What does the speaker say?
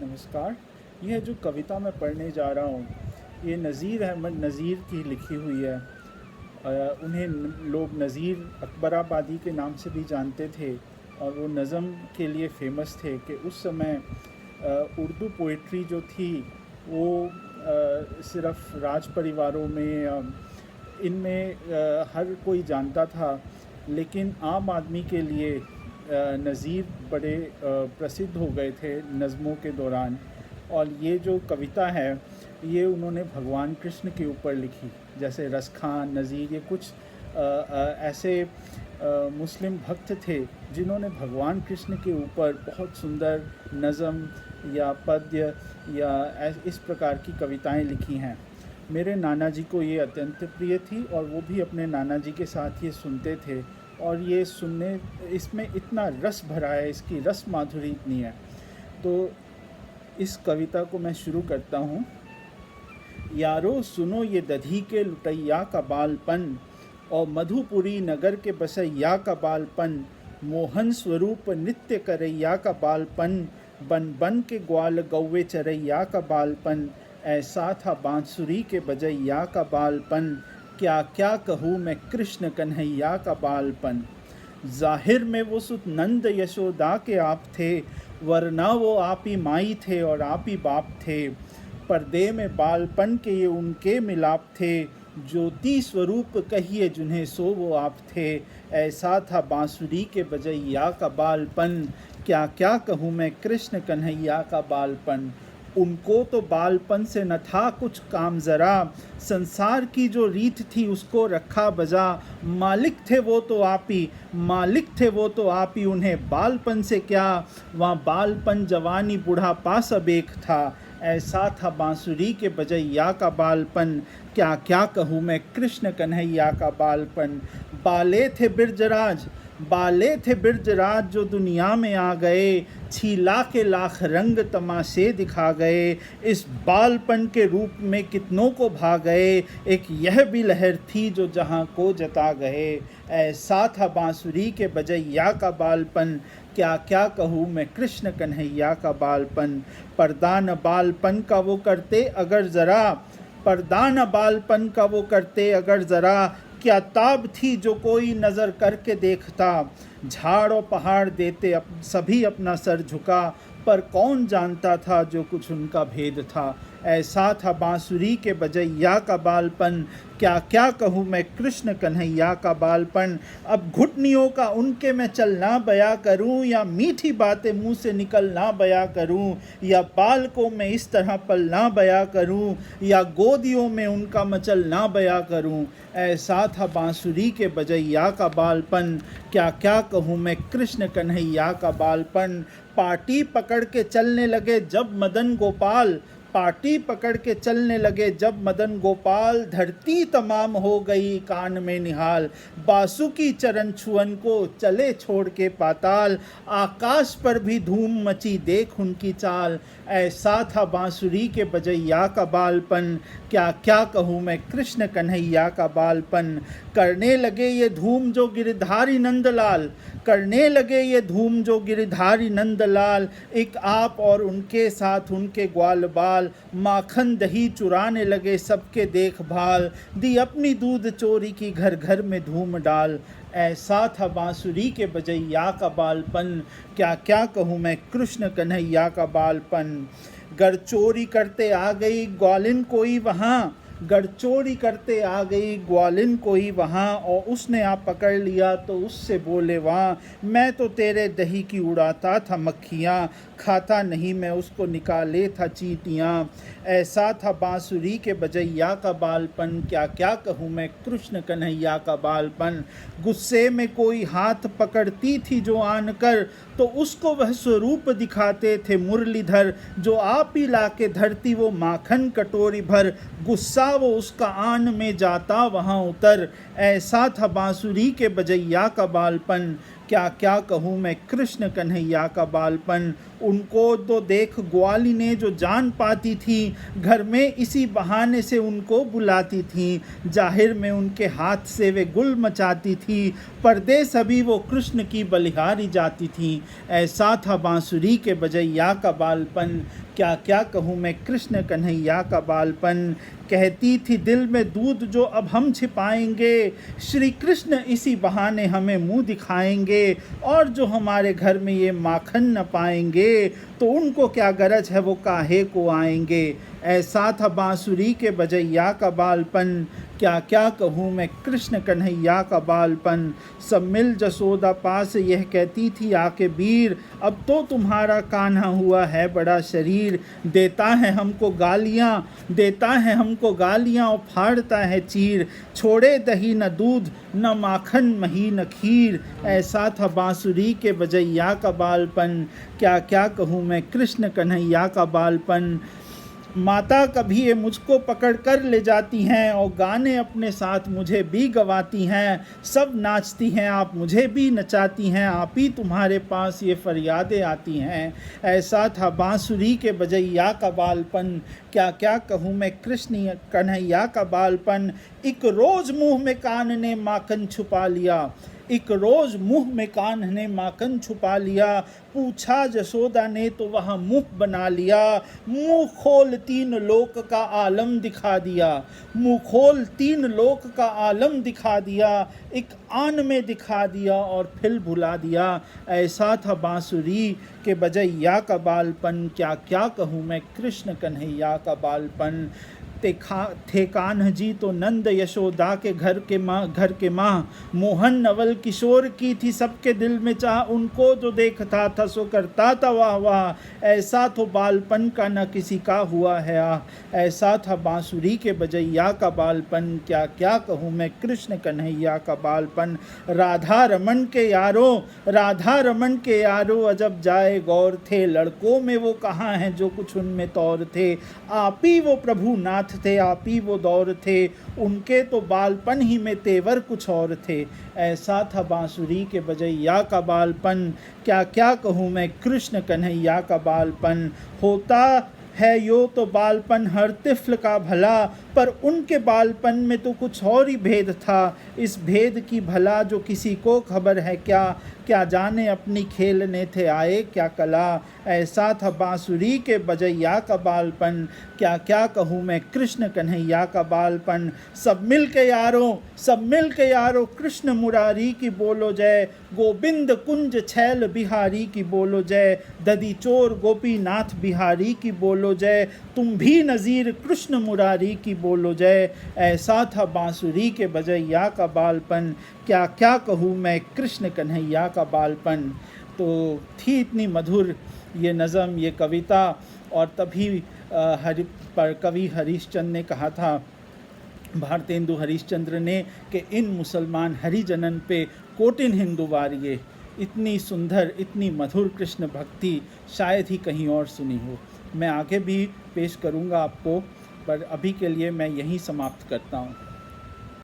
नमस्कार। यह जो कविता मैं पढ़ने जा रहा हूँ, ये नज़ीर अहमद नज़ीर की लिखी हुई है। उन्हें लोग नज़ीर अकबराबादी के नाम से भी जानते थे और वो नज़म के लिए फ़ेमस थे कि उस समय उर्दू पोइट्री जो थी वो सिर्फ़ राज परिवारों में इनमें हर कोई जानता था, लेकिन आम आदमी के लिए नज़ीर बड़े प्रसिद्ध हो गए थे नज़मों के दौरान। और ये जो कविता है ये उन्होंने भगवान कृष्ण के ऊपर लिखी। जैसे रसखान, नज़ीर, ये कुछ ऐसे मुस्लिम भक्त थे जिन्होंने भगवान कृष्ण के ऊपर बहुत सुंदर नज़म या पद्य या इस प्रकार की कविताएं लिखी हैं। मेरे नाना जी को ये अत्यंत प्रिय थी और वो भी अपने नाना जी के साथ ये सुनते थे। और ये सुनने, इसमें इतना रस भरा है, इसकी रस माधुरी इतनी है। तो इस कविता को मैं शुरू करता हूँ। यारो सुनो ये दधी के लुटैया का बालपन और मधुपुरी नगर के बसैया का बालपन, मोहन स्वरूप नित्य करैया का बालपन, बन बन के ग्वाल गौवे चरैया का बालपन, ऐसा था बांसुरी के बजैया का बालपन, क्या क्या कहूँ मैं कृष्ण कन्हैया का बालपन। जाहिर में वो सुत नंद यशोदा के आप थे, वरना वो आप ही माई थे और आप ही बाप थे। पर्दे में बालपन के ये उनके मिलाप थे, ज्योति स्वरूप कहिए जिन्हें सो वो आप थे। ऐसा था बांसुरी के बजैया का बालपन, क्या क्या कहूँ मैं कृष्ण कन्हैया का बालपन। उनको तो बालपन से न था कुछ काम ज़रा, संसार की जो रीत थी उसको रखा बजा। मालिक थे वो तो आप ही, मालिक थे वो तो आप ही, उन्हें बालपन से क्या, वहाँ बालपन जवानी बुढ़ापा सब एक था। ऐसा था बांसुरी के बजैया का बालपन, क्या क्या कहूँ मैं कृष्ण कन्हैया का बालपन। बाले थे बिरजराज, बाले थे बिरजराज जो दुनिया में आ गए, छीला के लाख रंग तमाशे दिखा गए। इस बालपन के रूप में कितनों को भा गए, एक यह भी लहर थी जो जहाँ को जता गए। ऐसा था बांसुरी के बजैया का बालपन, क्या क्या कहूँ मैं कृष्ण कन्हैया का बालपन। पर्दा न बालपन का वो करते अगर ज़रा, पर्दा न बालपन का वो करते अगर ज़रा, क्या ताब थी जो कोई नज़र करके देखता। झाड़ और पहाड़ देते सभी अपना सर झुका, पर कौन जानता था जो कुछ उनका भेद था। ऐसा था बांसुरी के बजैया का बालपन, क्या क्या कहूँ मैं कृष्ण कन्हैया का बालपन। अब घुटनियों का उनके मैं चलना बया करूँ, या मीठी बातें मुँह से निकलना बया करूँ, या बाल को मैं इस तरह पलना बया करूँ, या गोदियों में उनका मचलना बया करूँ। ऐसा था बांसुरी के बजैया का बालपन, क्या क्या कहूँ मैं कृष्ण कन्हैया का बालपन। पार्टी पकड़ के चलने लगे जब मदन गोपाल, पार्टी पकड़ के चलने लगे जब मदन गोपाल, धरती तमाम हो गई कान में निहाल। बासुकी चरण छुअन को चले छोड़ के पाताल, आकाश पर भी धूम मची देख उनकी चाल। ऐसा था बांसुरी के बजैया का बालपन, क्या क्या कहूँ मैं कृष्ण कन्हैया का बालपन। करने लगे ये धूम जो गिरधारी नंदलाल, करने लगे ये धूम जो गिरधारी नंदलाल, एक आप और उनके साथ उनके ग्वाल बाल, माखन दही चुराने लगे सबके देखभाल, दी अपनी दूध चोरी की घर घर में धूम डाल। ऐसा था बांसुरी के बजैया का बालपन, क्या क्या कहूँ मैं कृष्ण कन्हैया का बालपन। गर चोरी करते आ गई ग्वालिन कोई वहाँ, गर चोरी करते आ गई ग्वालिन कोई वहाँ, और उसने आप पकड़ लिया तो उससे बोले वहाँ, मैं तो तेरे दही की उड़ाता था मक्खियाँ, खाता नहीं मैं उसको निकाले था चींटियाँ। ऐसा था बांसुरी के बजैया का बालपन, क्या क्या कहूँ मैं कृष्ण कन्हैया का बालपन। गुस्से में कोई हाथ पकड़ती थी जो आन कर, तो उसको वह स्वरूप दिखाते थे मुरलीधर, जो आप ही ला के धरती वो माखन कटोरी भर, गुस्सा वो उसका आन में जाता वहाँ उतर। ऐसा था बांसुरी के बजैया का बालपन, क्या क्या कहूँ मैं कृष्ण कन्हैया का बालपन। उनको तो देख ग्वाली ने जो जान पाती थी, घर में इसी बहाने से उनको बुलाती थी। जाहिर में उनके हाथ से वे गुल मचाती थी, परदेस अभी वो कृष्ण की बलिहारी जाती थी। ऐसा था बांसुरी के बजैया का बालपन। क्या क्या कहूँ मैं कृष्ण कन्हैया का बालपन। कहती थी दिल में दूध जो अब हम छिपाएंगे, श्री कृष्ण इसी बहाने हमें मुंह दिखाएंगे। और जो हमारे घर में ये माखन न पाएंगे, तो उनको क्या गरज है वो काहे को आएंगे। ऐसा था बांसुरी के बजैया का बालपन। क्या क्या कहूँ मैं कृष्ण कन्हैया का बालपन। सब मिल जसोदा पास यह कहती थी आके वीर, अब तो तुम्हारा कान्हा हुआ है बड़ा शरीर। देता है हमको गालियाँ और फाड़ता है चीर। छोड़े दही न दूध न माखन मही न खीर। ऐसा था बांसुरी के बजैया का बालपन। क्या क्या कहूँ मैं कृष्ण कन्हैया का बालपन। माता कभी ये मुझको पकड़ कर ले जाती हैं, और गाने अपने साथ मुझे भी गवाती हैं। सब नाचती हैं आप मुझे भी नचाती हैं, आप ही तुम्हारे पास ये फरियादें आती हैं। ऐसा था बांसुरी के बजैया का बालपन। क्या क्या कहूँ मैं कृष्ण कन्हैया का बालपन। एक रोज़ मुँह में कान ने माखन छुपा लिया, एक रोज़ मुँह में कान ने माखन छुपा लिया। पूछा जसोदा ने तो वह मुँह बना लिया। मुँह खोल 3 लोक का आलम दिखा दिया, मुँह खोल 3 लोक का आलम दिखा दिया। एक आन में दिखा दिया और फिर भुला दिया। ऐसा था बांसुरी के बजैया का बालपन। क्या क्या कहूँ मैं कृष्ण कन्हैया का बालपन। थे कान्ह जी तो नंद यशोदा के घर के माँ। मोहन नवल किशोर की थी सबके दिल में चाह, उनको जो देखता था सो करता था वाह वाह। ऐसा तो बालपन का न किसी का हुआ है ऐसा था बांसुरी के बजैया का बालपन। क्या क्या कहूँ मैं कृष्ण कन्हैया का बालपन। राधा रमन के यारो अजब जाए गौर थे। लड़कों में वो कहाँ हैं जो कुछ उनमें तौर थे। आप ही वो प्रभु नाथ थे, आप ही वो दौर थे। उनके तो बालपन ही में तेवर कुछ और थे। ऐसा था बांसुरी के बजैया का बालपन। क्या क्या कहूँ मैं कृष्ण कन्हैया का बालपन। होता है यो तो बालपन हर तिफल का भला, पर उनके बालपन में तो कुछ और ही भेद था। इस भेद की भला जो किसी को खबर है क्या। क्या जाने अपनी खेलने थे आए क्या कला। ऐसा था बांसुरी के बजैया का बालपन। क्या क्या कहूँ मैं कृष्ण कन्हैया का बालपन। सब मिल के यारो कृष्ण मुरारी की बोलो जय। गोविंद कुंज छैल बिहारी की बोलो जय। ददी चोर गोपीनाथ बिहारी की बोलो जय। तुम भी नज़ीर कृष्ण मुरारी की बोलो जय। ऐसा था बांसुरी के बजैया का बालपन। क्या क्या कहूँ मैं कृष्ण कन्हैया का बालपन। तो थी इतनी मधुर ये नज़म, ये कविता। और तभी कवि हरिश्चंद्र ने कहा था, भारतेंदु हरिश्चंद्र ने, कि इन मुसलमान हरिजनन पे कोटिन हिंदू वारिये। इतनी सुंदर, इतनी मधुर कृष्ण भक्ति शायद ही कहीं और सुनी हो। मैं आगे भी पेश करूँगा आपको, पर अभी के लिए मैं यहीं समाप्त करता हूँ।